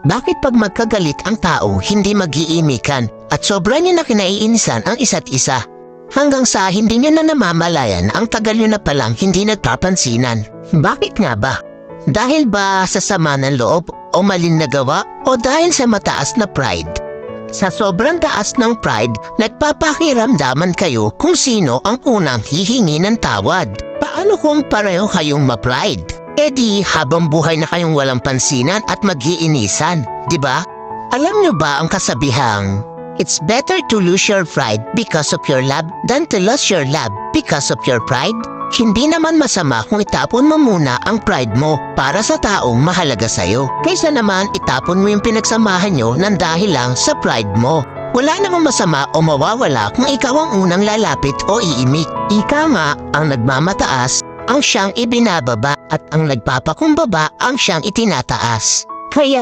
Bakit pag magkagalit ang tao, hindi mag-iimikan at sobra niyo na kinaiinisan ang isa't isa? Hanggang sa hindi niyo na namamalayan ang tagal niyo na palang hindi nagpapansinan. Bakit nga ba? Dahil ba sa sama ng loob o maling nagawa o dahil sa mataas na pride? Sa sobrang taas ng pride, nagpapakiramdaman kayo kung sino ang unang hihingi ng tawad. Paano kung pareho kayong ma-pride? E di habang buhay na kayong walang pansinan at mag-iinisan, di ba? Alam niyo ba ang kasabihang, it's better to lose your pride because of your love than to lose your love because of your pride? Hindi naman masama kung itapon mo muna ang pride mo para sa taong mahalaga sa'yo. Kaysa naman itapon mo yung pinagsamahan nyo ng dahil lang sa pride mo. Wala namang masama o mawawala kung ikaw ang unang lalapit o iimik. Ika nga ang nagmamataas ang siyang ibinababa at ang nagpapakumbaba ang siyang itinataas. Kaya